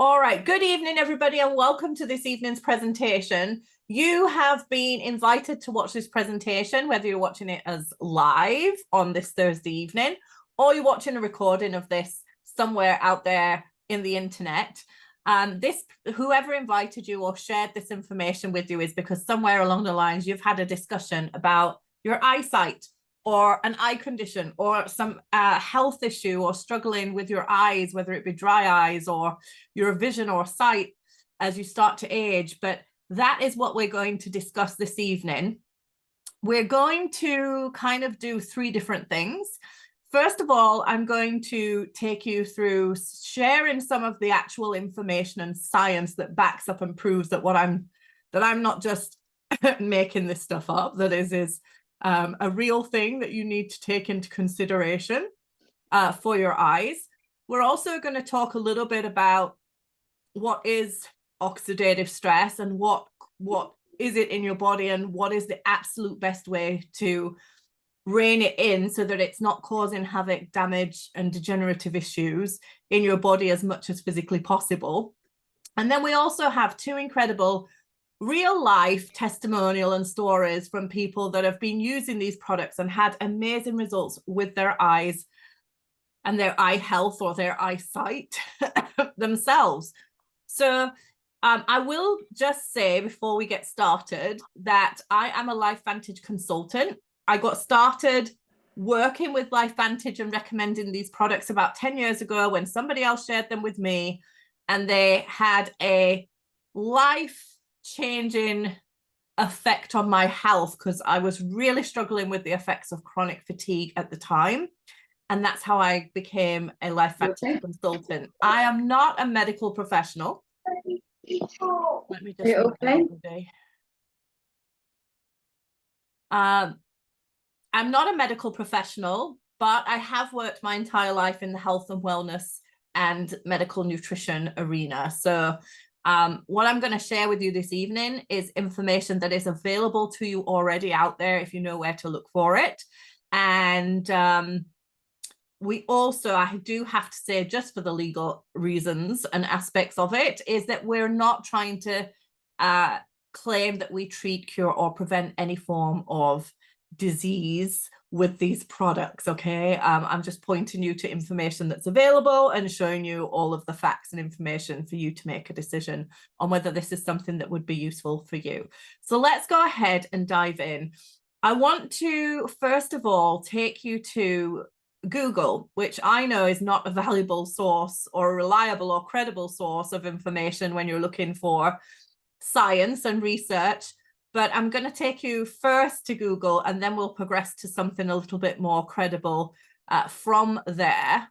All right, good evening, everybody, and welcome to this evening's presentation. You have been invited to watch this presentation, whether you're watching it as live on this Thursday evening, or you're watching a recording of this somewhere out there in the internet. Whoever invited you or shared this information with you is because somewhere along the lines you've had a discussion about your eyesight, or an eye condition, or some health issue, or struggling with your eyes, whether it be dry eyes or your vision or sight as you start to age. But that is what we're going to discuss this evening. We're going to kind of do three different things. First of all, I'm going to take you through sharing some of the actual information and science that backs up and proves that I'm not just making this stuff up, that is a real thing that you need to take into consideration for your eyes. We're also going to talk a little bit about what is oxidative stress and what is it in your body, and what is the absolute best way to rein it in so that it's not causing havoc, damage, and degenerative issues in your body as much as physically possible. And then we also have two incredible real life testimonial and stories from people that have been using these products and had amazing results with their eyes and their eye health or their eyesight themselves. So I will just say before we get started that I am a LifeVantage consultant. I got started working with LifeVantage and recommending these products about 10 years ago when somebody else shared them with me, and they had a life-changing effect on my health because I was really struggling with the effects of chronic fatigue at the time. And that's how I became a LifeVantage consultant. I am not a medical professional. Let me just I'm not a medical professional, but I have worked my entire life in the health and wellness and medical nutrition arena. So what I'm going to share with you this evening is information that is available to you already out there if you know where to look for it. And we also, I do have to say, just for the legal reasons and aspects of it, is that we're not trying to claim that we treat, cure, or prevent any form of disease with these products. Okay, I'm just pointing you to information that's available and showing you all of the facts and information for you to make a decision on whether this is something that would be useful for you. So let's go ahead and dive in. I want to first of all take you to Google, which I know is not a valuable source or a reliable or credible source of information when you're looking for science and research. But I'm going to take you first to Google, and then we'll progress to something a little bit more credible from there.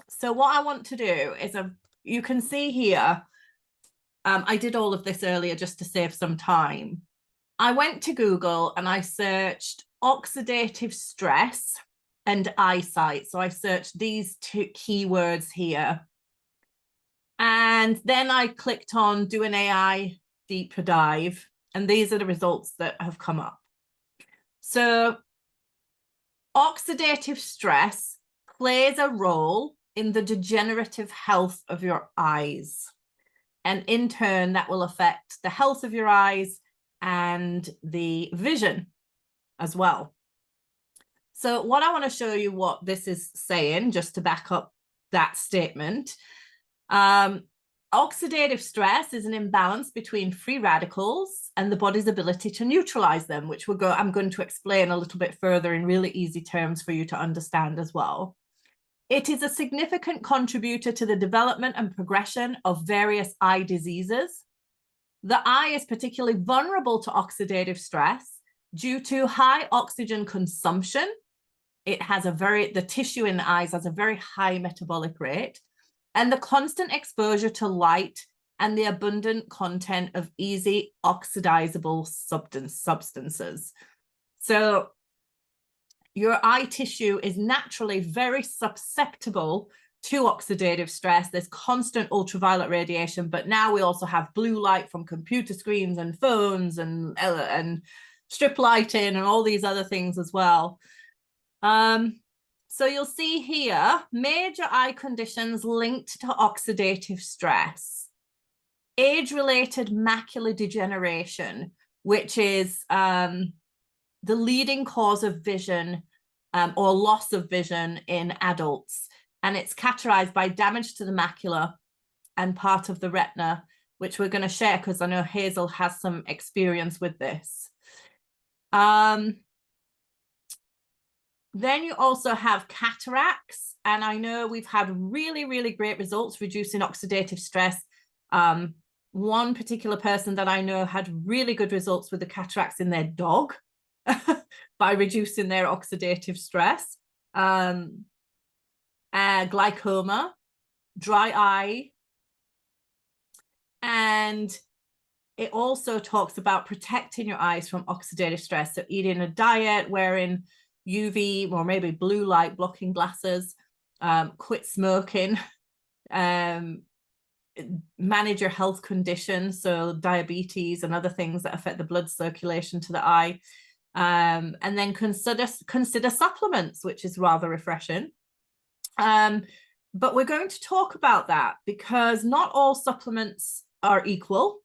So what I want to do is, you can see here, I did all of this earlier just to save some time. I went to Google and I searched oxidative stress and eyesight. So I searched these two keywords here. And then I clicked on do an AI deeper dive. And these are the results that have come up. So oxidative stress plays a role in the degenerative health of your eyes. And in turn, that will affect the health of your eyes and the vision as well. So what I want to show you what this is saying, just to back up that statement. Oxidative stress is an imbalance between free radicals and the body's ability to neutralize them, which I'm going to explain a little bit further in really easy terms for you to understand as well. It is a significant contributor to the development and progression of various eye diseases. The eye is particularly vulnerable to oxidative stress due to high oxygen consumption. It has the tissue in the eyes has a very high metabolic rate, and the constant exposure to light and the abundant content of easy oxidizable substances. So your eye tissue is naturally very susceptible to oxidative stress. There's constant ultraviolet radiation, but now we also have blue light from computer screens and phones and strip lighting and all these other things as well. So you'll see here, major eye conditions linked to oxidative stress, age-related macular degeneration, which is the leading cause of vision or loss of vision in adults. And it's categorized by damage to the macula and part of the retina, which we're going to share because I know Hazel has some experience with this. Then you also have cataracts, and I know we've had really, really great results reducing oxidative stress. One particular person that I know had really good results with the cataracts in their dog by reducing their oxidative stress. Glaucoma, dry eye, and it also talks about protecting your eyes from oxidative stress. So eating a diet, wearing UV or maybe blue light blocking glasses, quit smoking, manage your health conditions, so diabetes and other things that affect the blood circulation to the eye, and then consider supplements, which is rather refreshing. But we're going to talk about that because not all supplements are equal,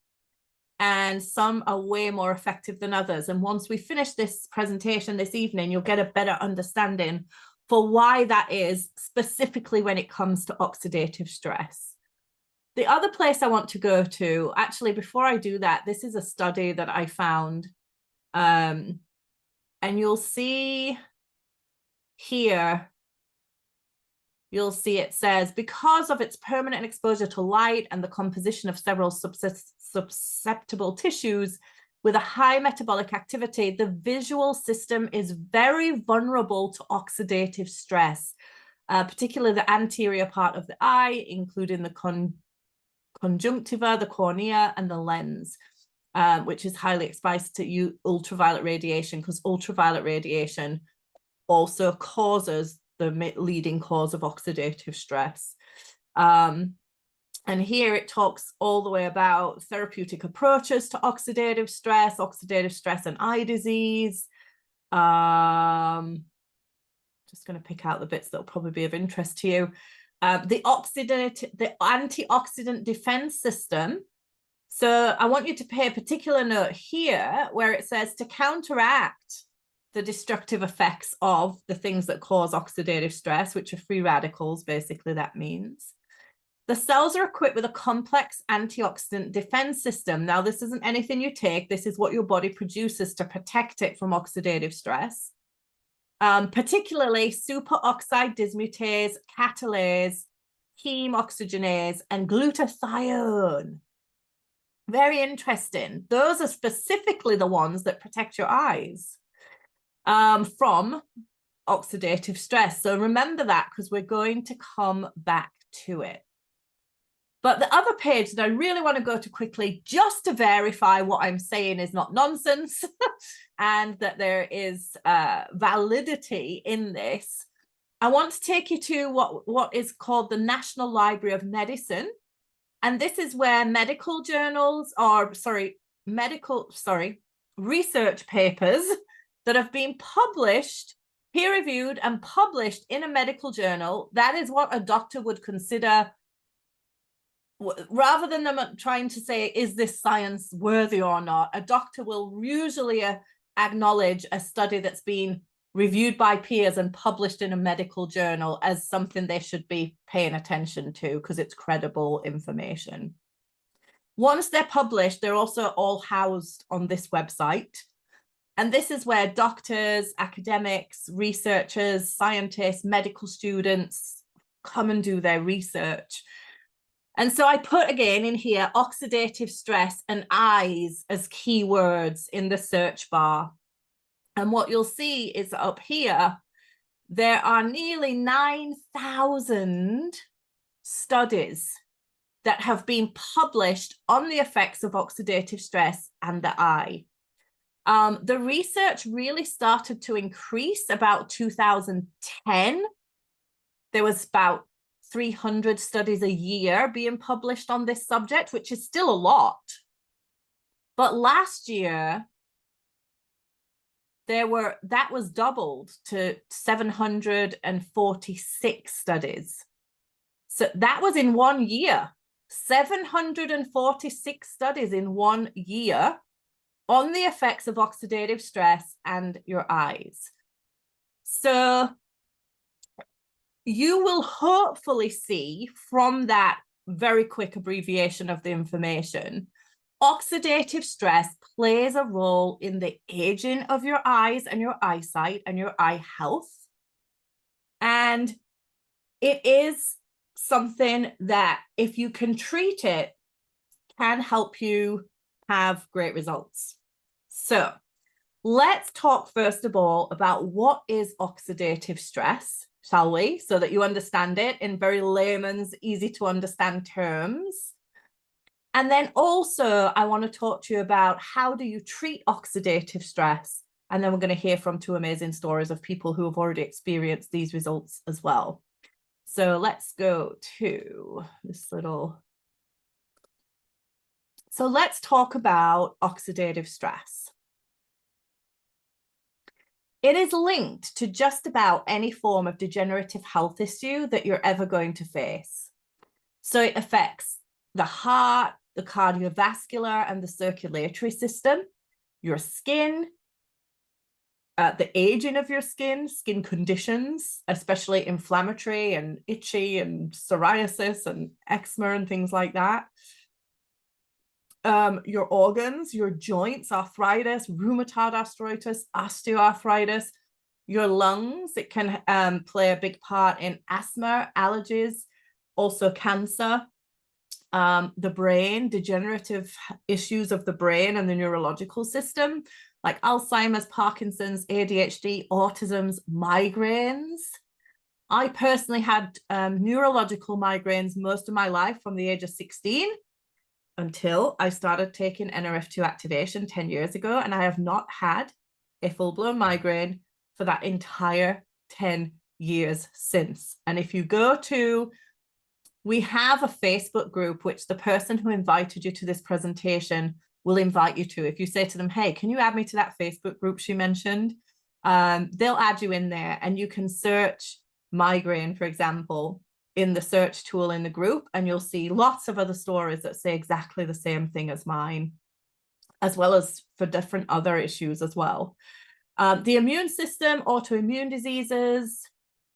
and some are way more effective than others. And once we finish this presentation this evening, you'll get a better understanding for why that is, specifically when it comes to oxidative stress. The other place I want to go to, actually, before I do that, this is a study that I found. And you'll see here, you'll see it says, because of its permanent exposure to light and the composition of several susceptible tissues with a high metabolic activity, the visual system is very vulnerable to oxidative stress, particularly the anterior part of the eye, including the conjunctiva, the cornea, and the lens, which is highly exposed to ultraviolet radiation, because ultraviolet radiation also causes the leading cause of oxidative stress. And here it talks all the way about therapeutic approaches to oxidative stress and eye disease. Just going to pick out the bits that will probably be of interest to you. The antioxidant defense system. So I want you to pay a particular note here where it says to counteract the destructive effects of the things that cause oxidative stress, which are free radicals, basically that means. The cells are equipped with a complex antioxidant defense system. Now, this isn't anything you take. This is what your body produces to protect it from oxidative stress, particularly superoxide dismutase, catalase, heme oxygenase, and glutathione. Very interesting. Those are specifically the ones that protect your eyes from oxidative stress. So remember that, because we're going to come back to it. But the other page that I really want to go to quickly, just to verify what I'm saying is not nonsense and that there is validity in this, I want to take you to what is called the National Library of Medicine. And this is where research papers that have been published, peer-reviewed and published in a medical journal. That is what a doctor would consider, rather than them trying to say, is this science worthy or not? A doctor will usually acknowledge a study that's been reviewed by peers and published in a medical journal as something they should be paying attention to because it's credible information. Once they're published, they're also all housed on this website. And this is where doctors, academics, researchers, scientists, medical students come and do their research. And so I put again in here oxidative stress and eyes as keywords in the search bar. And what you'll see is up here, there are nearly 9,000 studies that have been published on the effects of oxidative stress and the eye. The research really started to increase about 2010. There was about 300 studies a year being published on this subject, which is still a lot. But last year, that was doubled to 746 studies. So that was in 1 year. 746 studies in 1 year on the effects of oxidative stress and your eyes. So you will hopefully see from that very quick abbreviation of the information, oxidative stress plays a role in the aging of your eyes and your eyesight and your eye health. And it is something that, if you can treat it, can help you have great results. So let's talk first of all about what is oxidative stress, shall we? So that you understand it in very layman's, easy to understand terms. And then also I want to talk to you about how do you treat oxidative stress? And then we're going to hear from 2 amazing stories of people who have already experienced these results as well. So let's go to this little. So let's talk about oxidative stress. It is linked to just about any form of degenerative health issue that you're ever going to face. So it affects the heart, the cardiovascular and the circulatory system, your skin, the aging of your skin conditions, especially inflammatory and itchy and psoriasis and eczema and things like that. Your organs, your joints, arthritis, rheumatoid arthritis, osteoarthritis, your lungs. It can play a big part in asthma, allergies, also cancer. The brain, degenerative issues of the brain and the neurological system, like Alzheimer's, Parkinson's, ADHD, autism's, migraines. I personally had neurological migraines most of my life from the age of 16 until I started taking NRF2 activation 10 years ago, and I have not had a full-blown migraine for that entire 10 years since. And if you go to, we have a Facebook group, which the person who invited you to this presentation will invite you to. If you say to them, hey, can you add me to that Facebook group she mentioned? They'll add you in there, and you can search migraine, for example, in the search tool in the group, and you'll see lots of other stories that say exactly the same thing as mine, as well as for different other issues as well. The immune system, autoimmune diseases,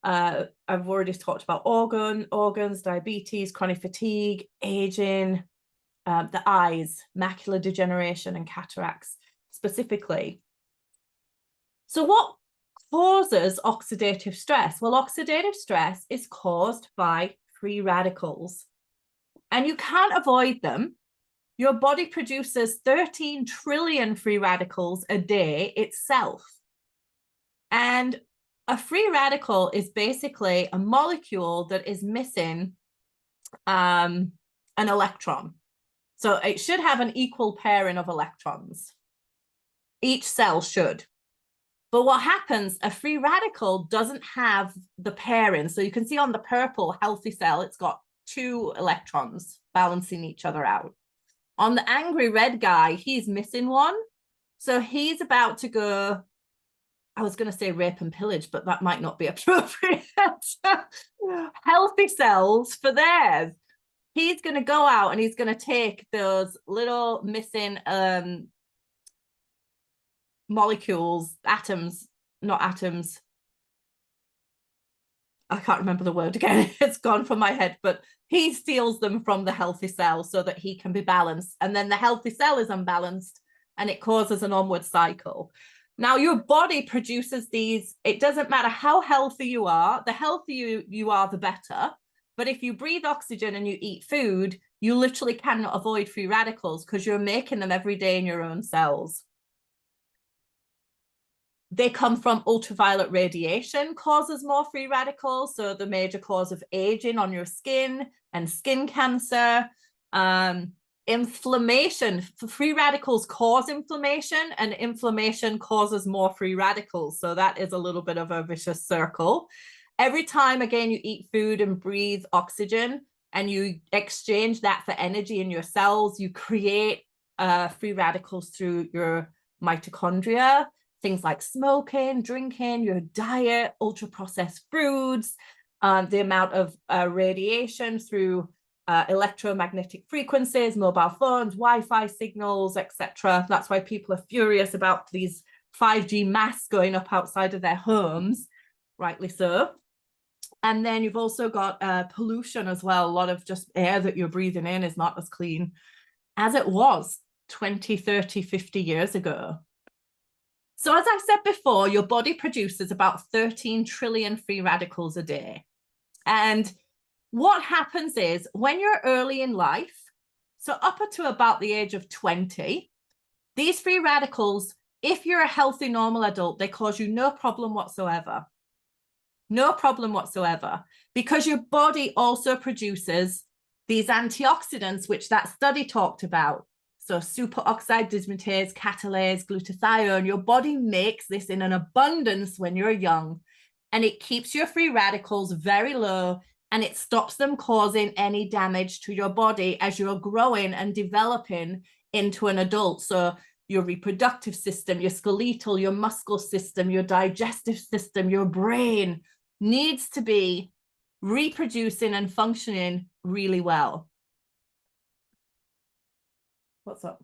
I've already talked about organs, diabetes, chronic fatigue, aging, the eyes, macular degeneration and cataracts specifically. So what causes oxidative stress? Well, oxidative stress is caused by free radicals, and you can't avoid them. Your body produces 13 trillion free radicals a day itself. And a free radical is basically a molecule that is missing an electron. So it should have an equal pairing of electrons. Each cell should. But what happens, a free radical doesn't have the pairing. So you can see on the purple healthy cell, it's got 2 electrons balancing each other out. On the angry red guy, he's missing one. So he's about to go, I was going to say rape and pillage, but that might not be appropriate. Healthy cells for theirs. He's going to go out and he's going to take those little missing molecules, atoms, not atoms. I can't remember the word again. It's gone from my head, but he steals them from the healthy cell so that he can be balanced. And then the healthy cell is unbalanced and it causes an onward cycle. Now, your body produces these. It doesn't matter how healthy you are. The healthier you are, the better. But if you breathe oxygen and you eat food, you literally cannot avoid free radicals because you're making them every day in your own cells. They come from ultraviolet radiation, causes more free radicals. So the major cause of aging on your skin and skin cancer. Inflammation, free radicals cause inflammation, and inflammation causes more free radicals. So that is a little bit of a vicious circle. Every time, again, you eat food and breathe oxygen and you exchange that for energy in your cells, you create free radicals through your mitochondria. things like smoking, drinking, your diet, ultra-processed foods, the amount of radiation through electromagnetic frequencies, mobile phones, Wi-Fi signals, etc. That's why people are furious about these 5G masts going up outside of their homes, rightly so. And then you've also got pollution as well. A lot of just air that you're breathing in is not as clean as it was 20, 30, 50 years ago. So as I said before, your body produces about 13 trillion free radicals a day. And what happens is when you're early in life, so up to about the age of 20, these free radicals, if you're a healthy, normal adult, they cause you no problem whatsoever. No problem whatsoever, because your body also produces these antioxidants, which that study talked about. So superoxide dismutase, catalase, glutathione, your body makes this in an abundance when you're young, and it keeps your free radicals very low, and it stops them causing any damage to your body as you're growing and developing into an adult. So your reproductive system, your skeletal, your muscle system, your digestive system, your brain needs to be reproducing and functioning really well. What's up?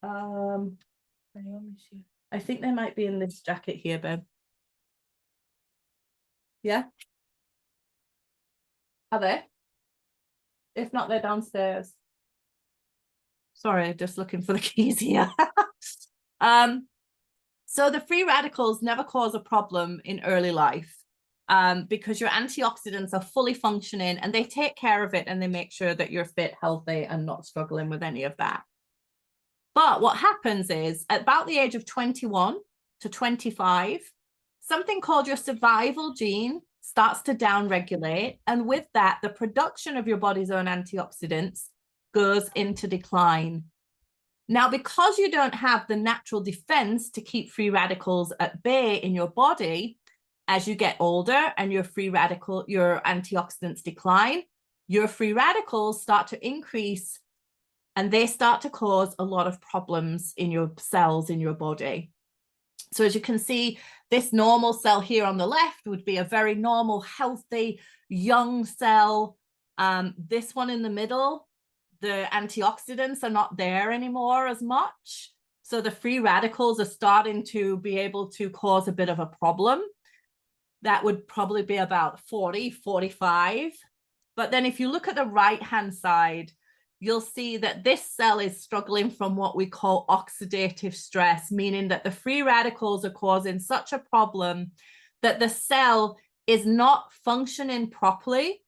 I think they might be in this jacket here, babe. Yeah? Are they? If not, they're downstairs. Sorry, just looking for the keys here. So the free radicals never cause a problem in early life because your antioxidants are fully functioning and they take care of it and they make sure that you're fit, healthy, and not struggling with any of that. But what happens is at about the age of 21 to 25, something called your survival gene starts to downregulate. And with that, the production of your body's own antioxidants goes into decline. Now, because you don't have the natural defense to keep free radicals at bay in your body, as you get older and your antioxidants decline, your free radicals start to increase and they start to cause a lot of problems in your cells in your body. So as you can see, this normal cell here on the left would be a very normal, healthy, young cell. This one in the middle, the antioxidants are not there anymore as much. So the free radicals are starting to be able to cause a bit of a problem. That would probably be about 40, 45. But then if you look at the right-hand side, you'll see that this cell is struggling from what we call oxidative stress, meaning that the free radicals are causing such a problem that the cell is not functioning properly,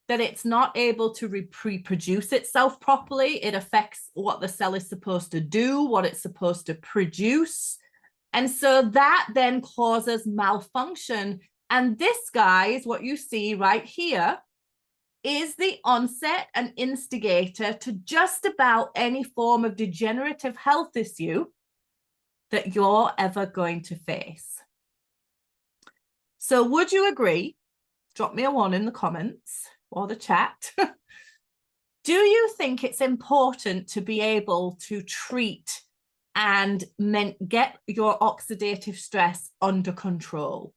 that it's not able to reproduce itself properly. It affects what the cell is supposed to do, what it's supposed to produce. And so that then causes malfunction. And this, guys, what you see right here, is the onset and instigator to just about any form of degenerative health issue that you're ever going to face. So would you agree? Drop me a 1 in the comments or the chat. Do you think it's important to be able to treat and get your oxidative stress under control?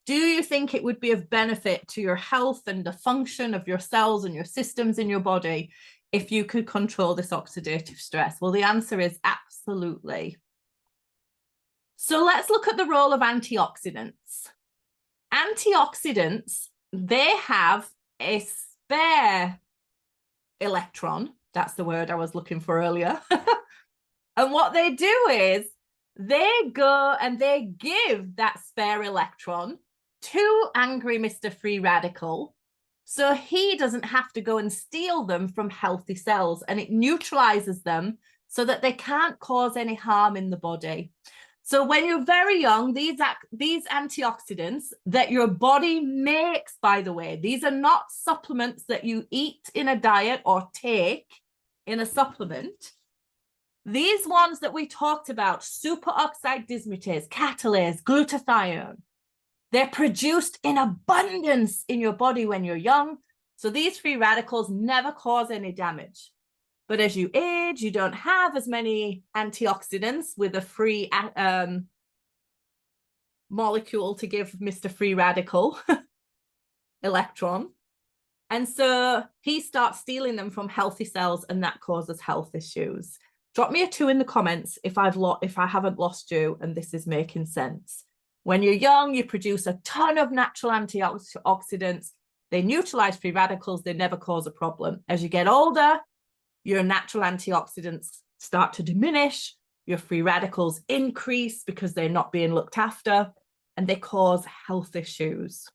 Do you think it would be of benefit to your health and the function of your cells and your systems in your body if you could control this oxidative stress? Well, the answer is absolutely. So let's look at the role of antioxidants. Antioxidants, they have a spare electron. That's the word I was looking for earlier. And what they do is they go and they give that spare electron to angry Mr. Free Radical, so he doesn't have to go and steal them from healthy cells, and it neutralizes them so that they can't cause any harm in the body. So when you're very young, these antioxidants that your body makes, by the way, these are not supplements that you eat in a diet or take in a supplement. These ones that we talked about, superoxide dismutase, catalase, glutathione, they're produced in abundance in your body when you're young. So these free radicals never cause any damage. But as you age, you don't have as many antioxidants with a free molecule to give Mr. Free Radical electron. And so he starts stealing them from healthy cells, and that causes health issues. Drop me a 2 in the comments if I haven't lost you and this is making sense. When you're young, you produce a ton of natural antioxidants. They neutralize free radicals. They never cause a problem. As you get older, your natural antioxidants start to diminish. Your free radicals increase because they're not being looked after, and they cause health issues.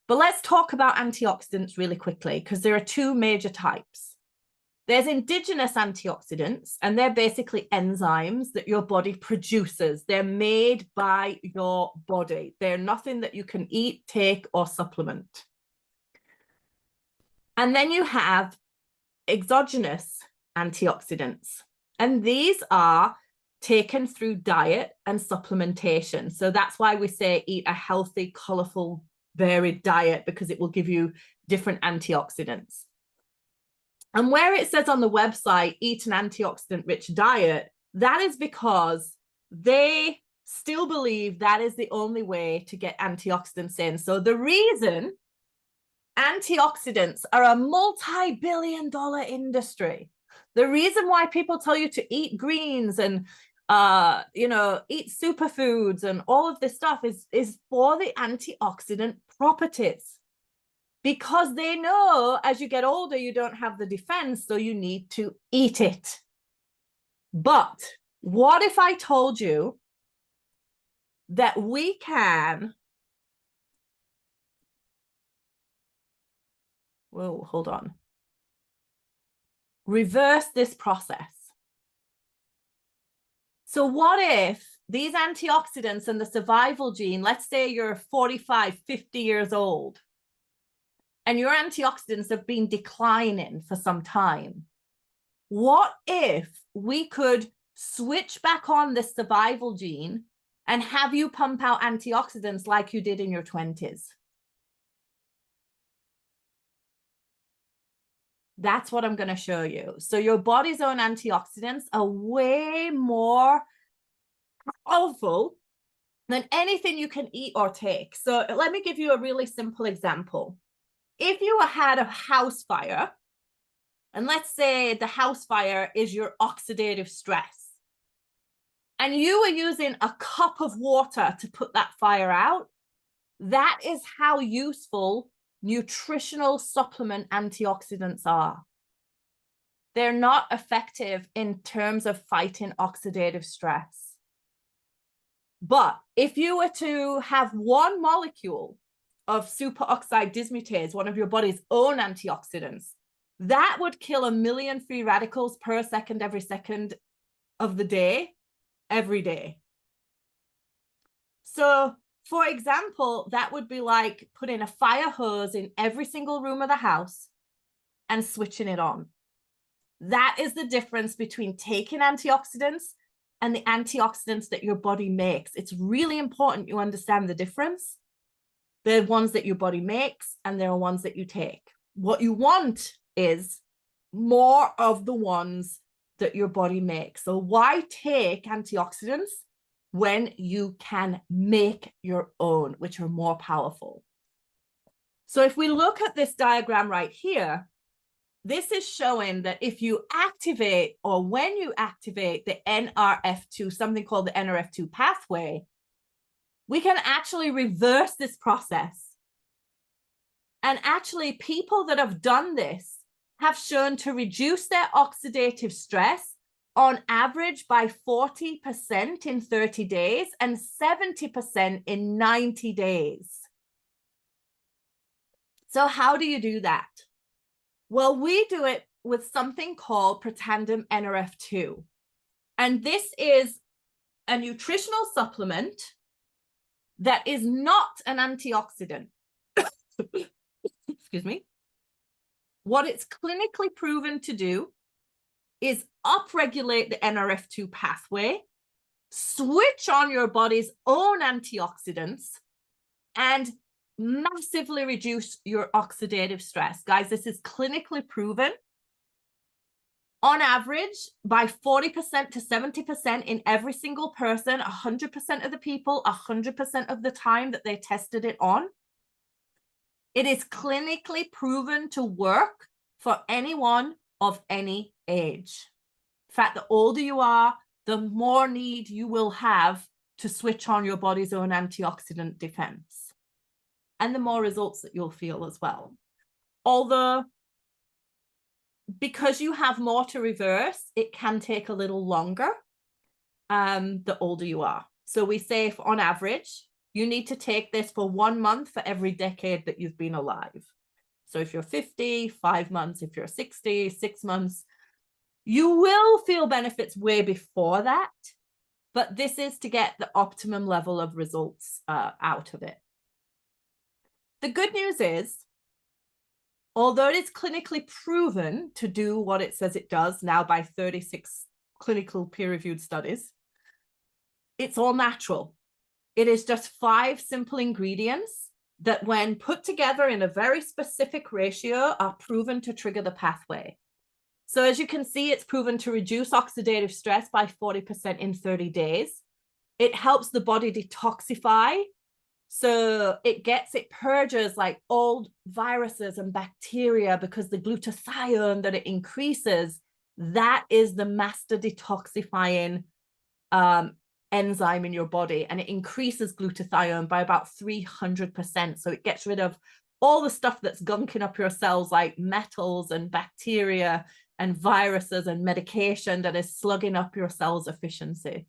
But let's talk about antioxidants really quickly, because there are 2 major types. There's indigenous antioxidants, and they're basically enzymes that your body produces. They're made by your body. They're nothing that you can eat, take, or supplement. And then you have exogenous antioxidants, and these are taken through diet and supplementation. So that's why we say eat a healthy, colorful, varied diet, because it will give you different antioxidants. And where it says on the website, eat an antioxidant-rich diet, that is because they still believe that is the only way to get antioxidants in. So the reason antioxidants are a multi-billion-dollar industry, the reason why people tell you to eat greens and eat superfoods and all of this stuff is for the antioxidant properties. Because they know as you get older, you don't have the defense, so you need to eat it. But what if I told you that we can... Whoa, hold on. Reverse this process. So what if these antioxidants and the survival gene, let's say you're 45, 50 years old, and your antioxidants have been declining for some time. What if we could switch back on this survival gene and have you pump out antioxidants like you did in your 20s? That's what I'm going to show you. So your body's own antioxidants are way more powerful than anything you can eat or take. So let me give you a really simple example. If you had a house fire, and let's say the house fire is your oxidative stress, and you were using a cup of water to put that fire out, that is how useful nutritional supplement antioxidants are. They're not effective in terms of fighting oxidative stress. But if you were to have one molecule of superoxide dismutase, one of your body's own antioxidants, that would kill 1 million free radicals per second, every second of the day, every day. So, for example, that would be like putting a fire hose in every single room of the house and switching it on. That is the difference between taking antioxidants and the antioxidants that your body makes. It's really important you understand the difference. There are ones that your body makes, and there are ones that you take. What you want is more of the ones that your body makes. So why take antioxidants when you can make your own, which are more powerful? So if we look at this diagram right here, this is showing that if you activate, or when you activate the NRF2, something called the NRF2 pathway, we can actually reverse this process. And actually, people that have done this have shown to reduce their oxidative stress on average by 40% in 30 days and 70% in 90 days. So how do you do that? Well, we do it with something called Protandim NRF2. And this is a nutritional supplement that is not an antioxidant. Excuse me. What it's clinically proven to do is upregulate the NRF2 pathway, switch on your body's own antioxidants, and massively reduce your oxidative stress. Guys, this is clinically proven. On average, by 40% to 70% in every single person, 100% of the people, 100% of the time that they tested it on. It is clinically proven to work for anyone of any age. In fact, the older you are, the more need you will have to switch on your body's own antioxidant defense, and the more results that you'll feel as well. Although, because you have more to reverse, it can take a little longer the older you are. So we say, on average, you need to take this for 1 month for every decade that you've been alive. So if you're 50, 5 months. If you're 60, 6 months. You will feel benefits way before that, but this is to get the optimum level of results out of it. The good news is, although it is clinically proven to do what it says it does now by 36 clinical peer-reviewed studies, it's all natural. It is just 5 simple ingredients that, when put together in a very specific ratio, are proven to trigger the pathway. So as you can see, it's proven to reduce oxidative stress by 40% in 30 days. It helps the body detoxify. So it purges like old viruses and bacteria, because the glutathione that it increases, that is the master detoxifying enzyme in your body, and it increases glutathione by about 300%. So it gets rid of all the stuff that's gunking up your cells, like metals and bacteria and viruses and medication that is slugging up your cells' efficiency.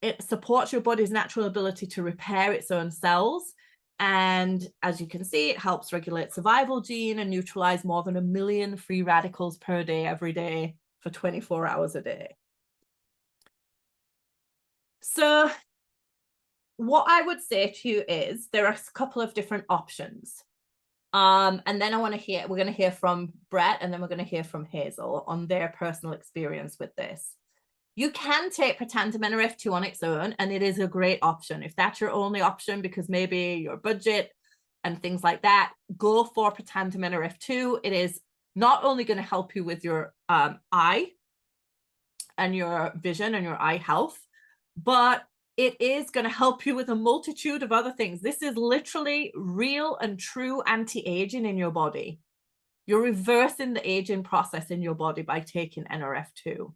It supports your body's natural ability to repair its own cells. And as you can see, it helps regulate survival gene and neutralize more than 1 million free radicals per day, every day, for 24 hours a day. So what I would say to you is, there are a couple of different options. And then we're going to hear from Brett, and then we're going to hear from Hazel on their personal experience with this. You can take Protandim Nrf2 on its own, and it is a great option. If that's your only option, because maybe your budget and things like that, go for Protandim Nrf2. It is not only going to help you with your eye and your vision and your eye health, but it is going to help you with a multitude of other things. This is literally real and true anti-aging in your body. You're reversing the aging process in your body by taking Nrf2.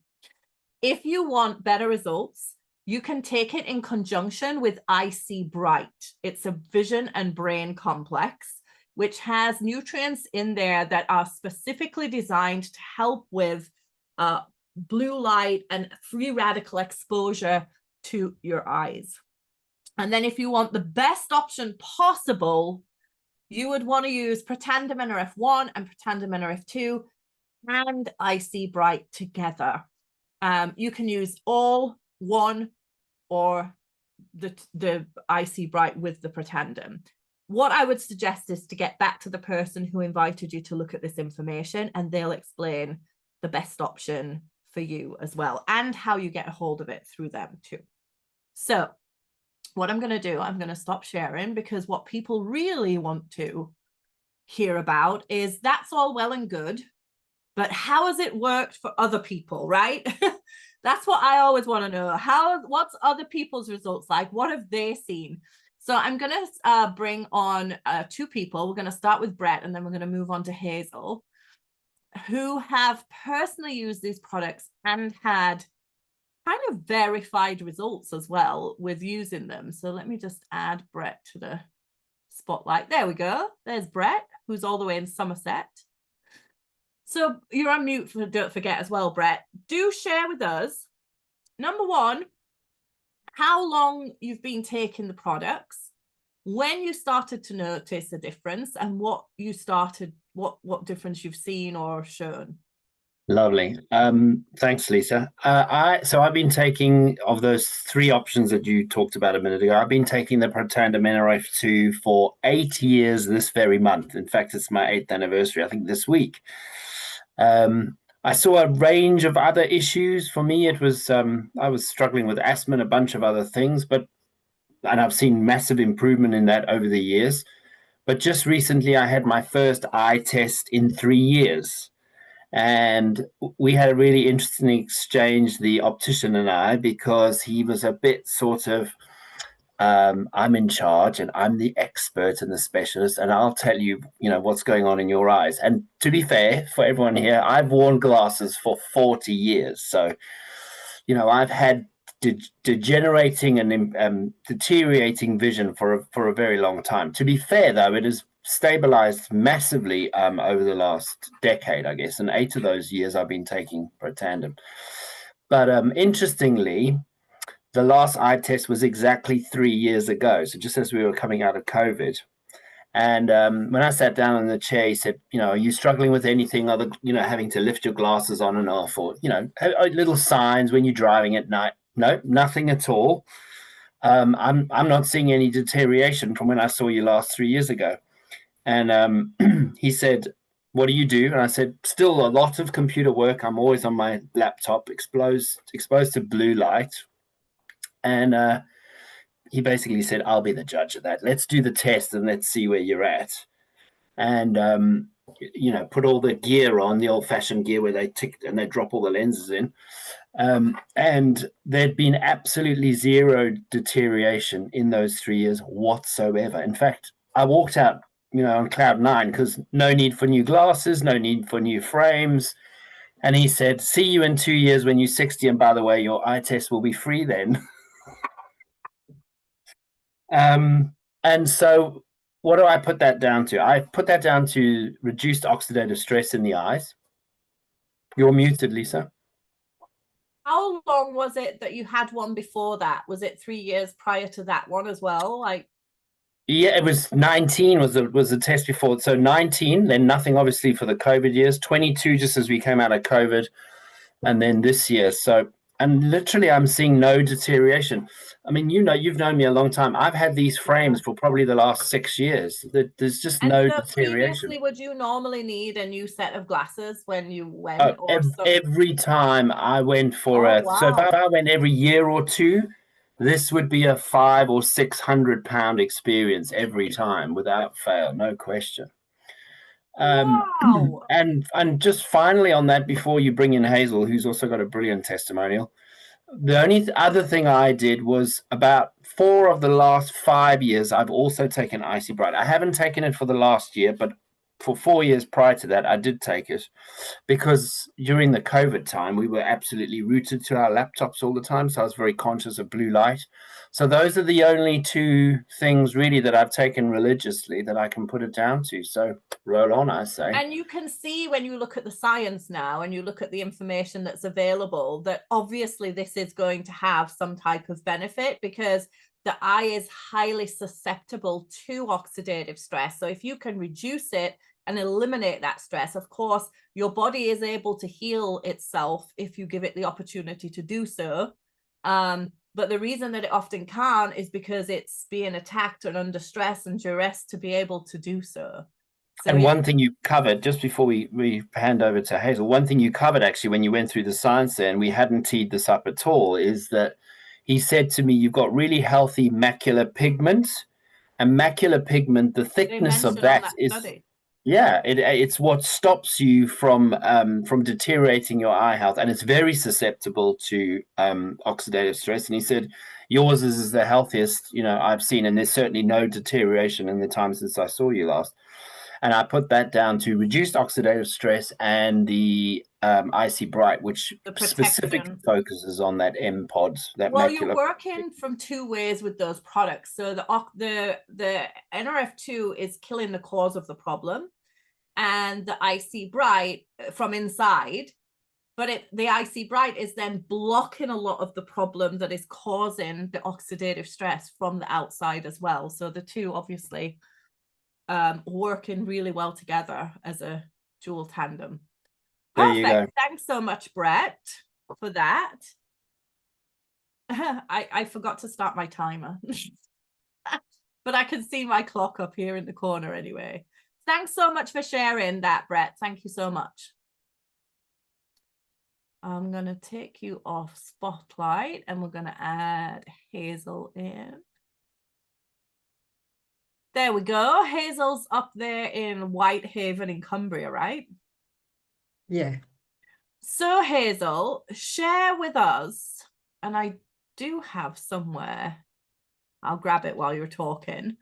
If you want better results, you can take it in conjunction with eyesight. It's a vision and brain complex, which has nutrients in there that are specifically designed to help with blue light and free radical exposure to your eyes. And then if you want the best option possible, you would want to use Protandim Nrf1 and Protandim Nrf2 and eyesight together. You can use all one or the eyesight with the Protandim. What I would suggest is to get back to the person who invited you to look at this information, and they'll explain the best option for you as well, and how you get a hold of it through them too. So what I'm going to do, I'm going to stop sharing, because what people really want to hear about is, that's all well and good, but how has it worked for other people, right? That's what I always want to know. What's other people's results like? What have they seen? So I'm going to bring on 2 people. We're going to start with Brett, and then we're going to move on to Hazel, who have personally used these products and had kind of verified results as well with using them. So let me just add Brett to the spotlight. There we go. There's Brett, who's all the way in Somerset. So you're on mute, don't forget as well, Brett. Do share with us, number 1, how long you've been taking the products, when you started to notice a difference, and what difference you've seen or shown. Lovely. Thanks, Lisa. So I've been taking, of those 3 options that you talked about a minute ago, I've been taking the Protandim Nrf2 for 8 years this very month. In fact, it's my 8th anniversary, I think, this week. I saw a range of other issues. For me, it was I was struggling with asthma and a bunch of other things, but and I've seen massive improvement in that over the years. But just recently, I had my first eye test in 3 years. And we had a really interesting exchange, the optician and I, because he was a bit sort of, I'm in charge and I'm the expert and the specialist, and I'll tell you, what's going on in your eyes. And to be fair, for everyone here, I've worn glasses for 40 years. So, I've had degenerating and deteriorating vision for a very long time. To be fair, though, it has stabilized massively over the last decade, I guess. And 8 of those years I've been taking Protandim. But interestingly, the last eye test was exactly 3 years ago. So just as we were coming out of COVID. And when I sat down in the chair, he said, are you struggling with anything other, having to lift your glasses on and off, or, little signs when you're driving at night? No, nothing at all. I'm not seeing any deterioration from when I saw you last 3 years ago. And he said, what do you do? And I said, still a lot of computer work. I'm always on my laptop, exposed to blue light. And he basically said, I'll be the judge of that. Let's do the test and let's see where you're at. And put all the gear on, the old-fashioned gear where they tick and they drop all the lenses in. And there'd been absolutely zero deterioration in those 3 years whatsoever. In fact, I walked out, on cloud nine, because no need for new glasses, no need for new frames. And he said, see you in 2 years when you're 60. And by the way, your eye test will be free then. And so what do I put that down to? I put that down to reduced oxidative stress in the eyes. You're muted, Lisa. How long was it that you had one before that? Was it 3 years prior to that one as well? Yeah, it was 19 was the test before. So 19, then nothing obviously for the COVID years. 22 just as we came out of COVID, and then this year. So, and literally I'm seeing no deterioration. I mean, you've known me a long time. I've had these frames for probably the last 6 years. There's just no deterioration. Previously, would you normally need a new set of glasses when you went? Every time I went for wow. So if I went every year or two, this would be a 500 or 600 pound experience every time without fail, no question. Wow. And just finally on that, before you bring in Hazel, who's also got a brilliant testimonial, the only other thing I did was about 4 of the last 5 years, I've also taken Icy Bright. I haven't taken it for the last year, but for 4 years prior to that, I did take it because during the COVID time, we were absolutely rooted to our laptops all the time. So I was very conscious of blue light. So those are the only 2 things really that I've taken religiously that I can put it down to. So roll on, I say. And you can see when you look at the science now and you look at the information that's available that obviously this is going to have some type of benefit because the eye is highly susceptible to oxidative stress. So if you can reduce it and eliminate that stress, of course, your body is able to heal itself if you give it the opportunity to do so. But the reason that it often can't is because it's being attacked and under stress and duress to be able to do so. And one thing you covered, just before we hand over to Hazel, one thing you covered actually when you went through the science there, and we hadn't teed this up at all, is that he said to me, you've got really healthy macular pigment. And macular pigment, the thickness of that is... Study. Yeah, it's what stops you from deteriorating your eye health, and it's very susceptible to oxidative stress. And he said yours is the healthiest I've seen, and there's certainly no deterioration in the time since I saw you last. And I put that down to reduced oxidative stress and the Icy Bright, which specifically focuses on that M-pod. You're working from 2 ways with those products. So the NRF2 is killing the cause of the problem, and the Icy Bright from inside. But the Icy Bright is then blocking a lot of the problem that is causing the oxidative stress from the outside as well. So the 2 obviously working really well together as a dual tandem. There you go. Thanks so much, Brett, for that. I forgot to start my timer. But I can see my clock up here in the corner anyway. Thanks so much for sharing that, Brett. Thank you so much. I'm going to take you off Spotlight and we're going to add Hazel in. There we go. Hazel's up there in Whitehaven in Cumbria, right? Yeah. So Hazel, share with us, and I do have somewhere, I'll grab it while you're talking,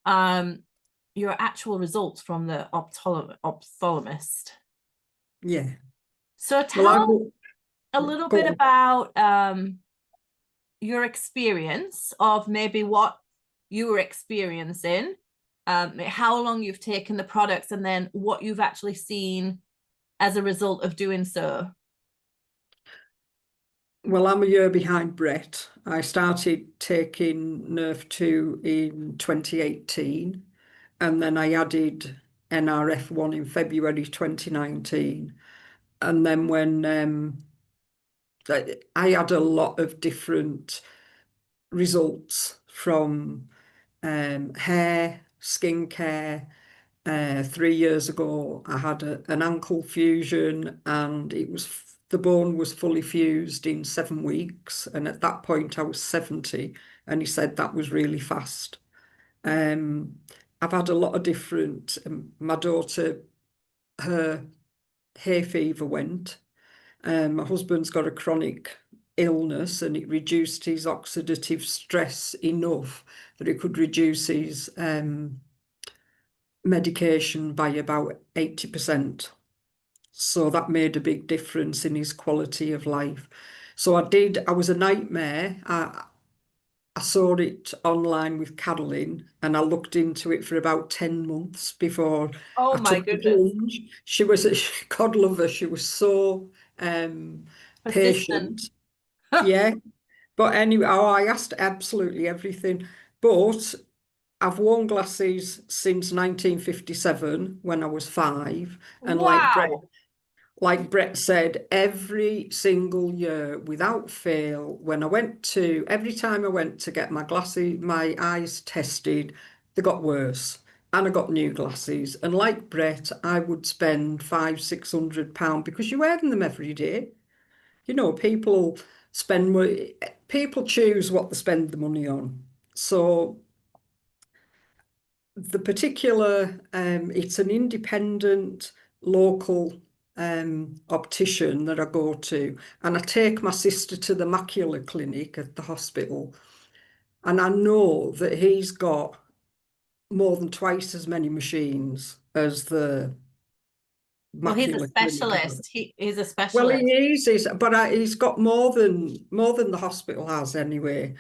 your actual results from the ophthalmologist. Yeah. So Well, tell a little go bit on. about your experience of maybe what you were experiencing, how long you've taken the products, and then what you've actually seen as a result of doing so. Well, I'm a year behind Brett. I started taking Nerve 2 in 2018, and then I added NRF1 in February 2019. And then when I had a lot of different results from hair, skincare. 3 years ago, I had an ankle fusion, and the bone was fully fused in 7 weeks. And at that point, I was 70, and he said that was really fast. Um, I've had a lot of different. My daughter, her hay fever went. My husband's got a chronic illness, and it reduced his oxidative stress enough that it could reduce his medication by about 80%. So that made a big difference in his quality of life. So I was a nightmare. I saw it online with Caroline, and I looked into it for about 10 months before Oh I my took the goodness. plunge. She was a God love her. She was so Persistent. patient. Yeah. But anyway, I asked absolutely everything. But I've worn glasses since 1957 when I was 5. And Wow. like Brett said, every single year without fail, every time I went to get my eyes tested, they got worse. And I got new glasses. And like Brett, I would spend £500-600 because you're wearing them every day. You know, people choose what they spend the money on. So the particular, it's an independent local optician that I go to, and I take my sister to the macular clinic at the hospital, and I know that he's got more than twice as many machines as the Well, he's a macular clinic has. specialist. He's a Well, specialist. he is, but he's got more than the hospital has anyway.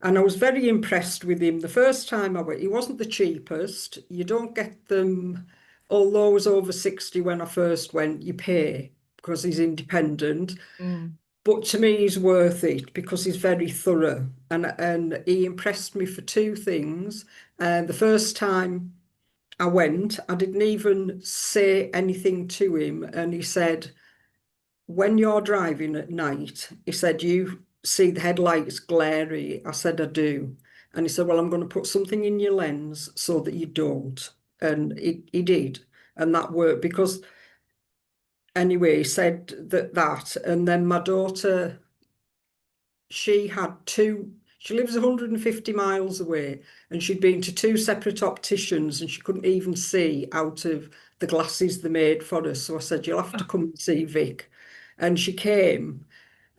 And I was very impressed with him. The first time I went, he wasn't the cheapest. You don't get them, although I was over 60 when I first went, you pay because he's independent. Mm. But to me, he's worth it because he's very thorough. And he impressed me for two things. The first time I went, I didn't even say anything to him. And he said, when you're driving at night, he said, you see the headlights glary. I said, I do. And he said, well, I'm going to put something in your lens so that you don't. And he did. And that worked because, anyway, he said that. And then my daughter, she lives 150 miles away, and she'd been to two separate opticians, and she couldn't even see out of the glasses they made for her. So I said, you'll have to come and see Vic. And she came,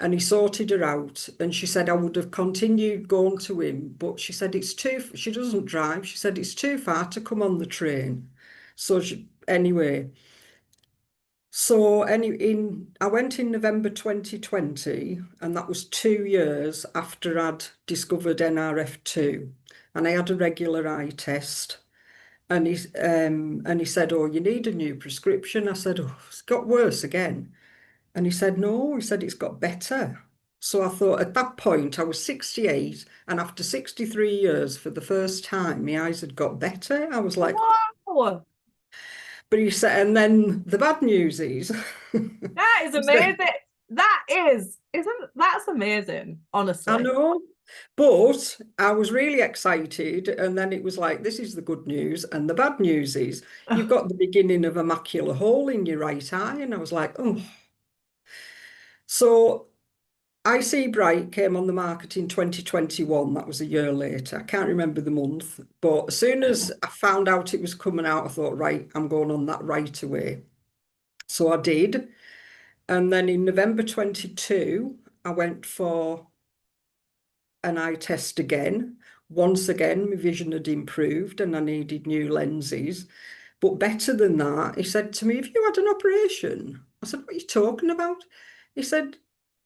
and he sorted her out. And she said, I would have continued going to him, but she said, she doesn't drive. She said, it's too far to come on the train. Anyway, I went in November 2020, and that was 2 years after I'd discovered NRF2. And I had a regular eye test. And he said, oh, you need a new prescription. I said, oh, it's got worse again. And he said, no, he said, it's got better. So I thought at that point, I was 68, and after 63 years, for the first time, my eyes had got better. I was like, Wow. but he said, and then the bad news is, That is he said, amazing. That's amazing, I honestly. know, but I was really excited. And then it was like, this is the good news. And the bad news is, you've got the beginning of a macular hole in your right eye. And I was like, oh. So I See Bright came on the market in 2021. That was a year later. I can't remember the month, but as soon as I found out it was coming out, I thought, right, I'm going on that right away. So I did. And then in November 22, I went for an eye test again. Once again, my vision had improved and I needed new lenses. But better than that, he said to me, have you had an operation? I said, what are you talking about? He said,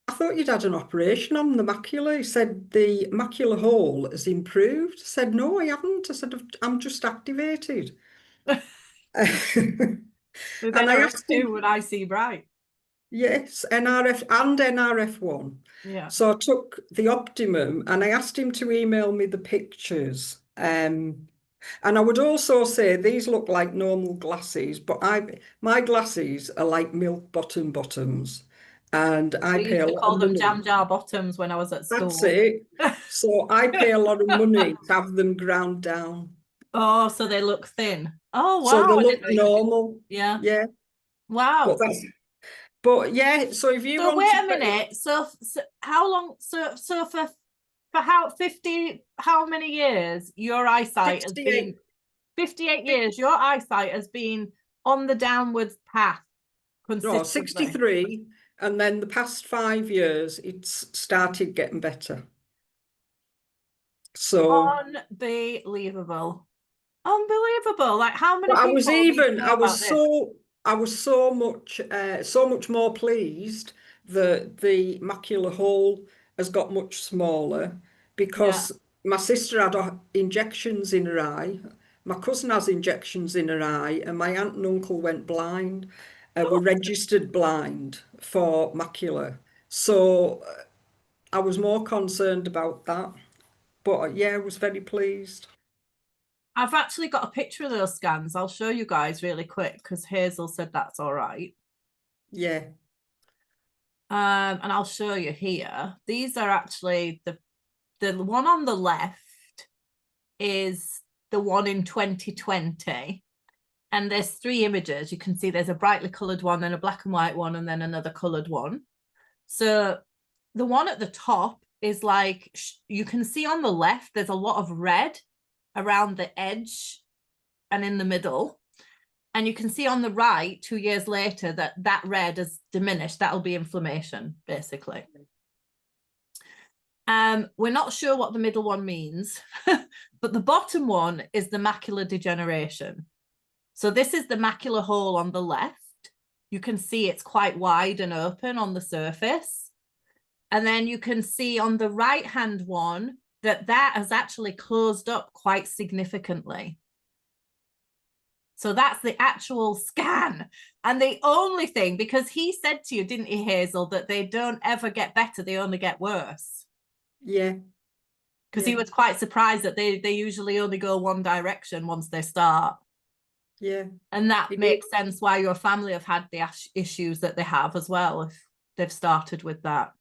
I thought you'd had an operation on the macula. He said, the macular hole has improved. I said, no, I haven't. I said, I'm just activated. And With I asked NRF2 him, would I see bright? yes, NRF and NRF1. Yeah. So I took the Optimum and I asked him to email me the pictures. And I would also say these look like normal glasses, but my glasses are like milk bottom bottoms. And I We pay used a to lot call of them money. jam jar bottoms when I was at That's school. it. So I pay a lot of money to have them ground down. Oh, so they look thin. Oh, So wow. they I look didn't know you could do. normal. Yeah. Yeah. But Wow. that's but yeah, so if you So want wait to a minute. So how long? So for how 50? How many years your eyesight has 68, been? 58 years. Your eyesight has been on the downwards path no, consistently. 63, and then the past 5 years it's started getting better. So Unbelievable. Unbelievable. Like how many but people need to know about this? I was so much more pleased that the macular hole has got much smaller Yeah. because my sister had injections in her eye, my cousin has injections in her eye, and my aunt and uncle went blind, were registered blind for macular. So I was more concerned about that. But yeah, I was very pleased. I've actually got a picture of those scans. I'll show you guys really quick because Hazel said that's all right. Yeah. And I'll show you here. These are actually the one on the left is the one in 2020. And there's 3 images. You can see there's a brightly coloured one, then a black and white one, and then another coloured one. So the one at the top is like, you can see on the left, there's a lot of red around the edge and in the middle. And you can see on the right, 2 years later, that red has diminished. That'll be inflammation, basically. We're not sure what the middle one means, but the bottom one is the macular degeneration. So this is the macular hole on the left. You can see it's quite wide and open on the surface. And then you can see on the right-hand one that has actually closed up quite significantly. So that's the actual scan. And the only thing, because he said to you, didn't he, Hazel, that they don't ever get better, they only get worse. Yeah. Because he was quite surprised that they usually only go one direction once they start. Yeah. And that makes sense why your family have had the issues that they have as well, if they've started with that.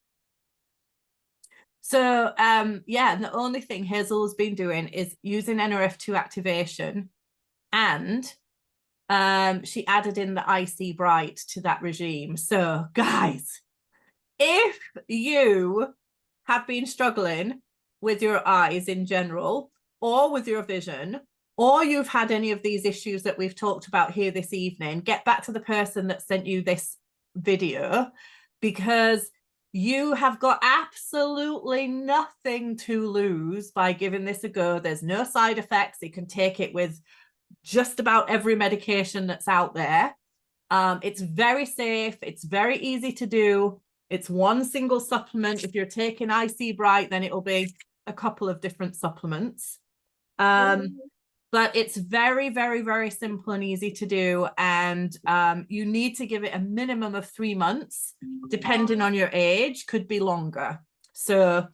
So, yeah, and the only thing Hazel has been doing is using NRF2 activation, and she added in the IC Bright to that regime. So, guys, if you have been struggling with your eyes in general, or with your vision, or you've had any of these issues that we've talked about here this evening, get back to the person that sent you this video, because you have got absolutely nothing to lose by giving this a go. There's no side effects. You can take it with just about every medication that's out there. It's very safe. It's very easy to do. It's one single supplement. If you're taking IC Bright, then it'll be a couple of different supplements. But it's very, very, very simple and easy to do. And you need to give it a minimum of 3 months, depending on your age, could be longer. So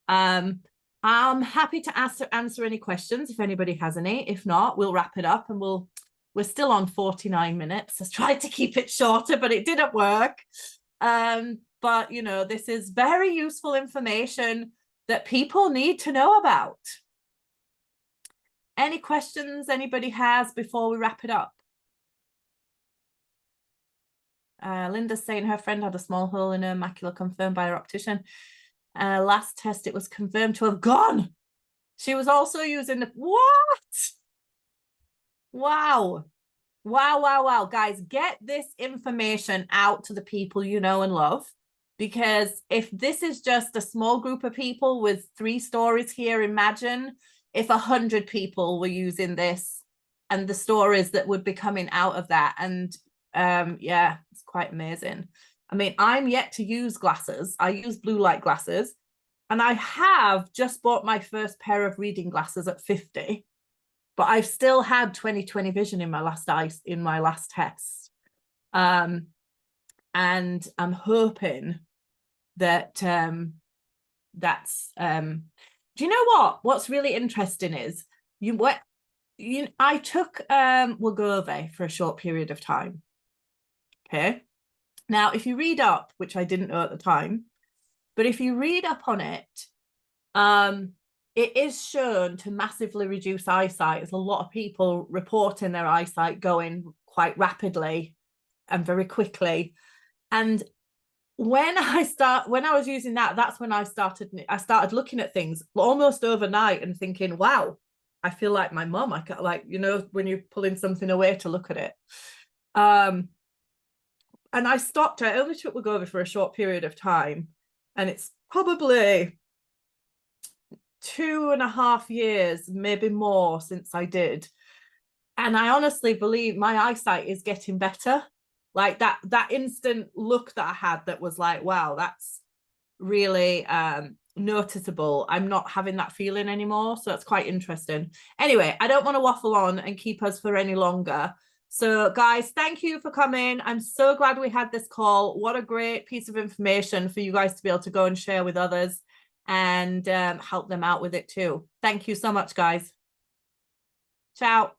I'm happy to answer any questions if anybody has any. If not, we'll wrap it up, and we're still on 49 minutes. I tried to keep it shorter, but it didn't work. But, you know, this is very useful information that people need to know about. Any questions anybody has before we wrap it up? Linda's saying her friend had a small hole in her macula confirmed by her optician. Last test, it was confirmed to have gone. She was also using the, what? Wow. Wow, wow, wow. Guys, get this information out to the people you know and love. Because if this is just a small group of people with 3 stories here, imagine if 100 people were using this and the stories that would be coming out of that. And yeah, it's quite amazing. I mean, I'm yet to use glasses. I use blue light glasses, and I have just bought my first pair of reading glasses at 50, but I've still had 20/20 vision in my last test. And I'm hoping that that's do you know what's really interesting is I took Wegovy for a short period of time. Okay, now if you read up, which I didn't know at the time, but if you read up on it, it is shown to massively reduce eyesight. There's a lot of people reporting their eyesight going quite rapidly and very quickly. And when I was using that, that's when I started looking at things almost overnight and thinking, wow, I feel like my mum. I got, like, you know, when you're pulling something away to look at it. And I stopped. I only took Wegovy for a short period of time, and it's probably 2.5 years, maybe more, since I did. And I honestly believe my eyesight is getting better. Like that instant look that I had that was like, wow, that's really noticeable. I'm not having that feeling anymore. So that's quite interesting. Anyway, I don't want to waffle on and keep us for any longer. So guys, thank you for coming. I'm so glad we had this call. What a great piece of information for you guys to be able to go and share with others and help them out with it too. Thank you so much, guys. Ciao.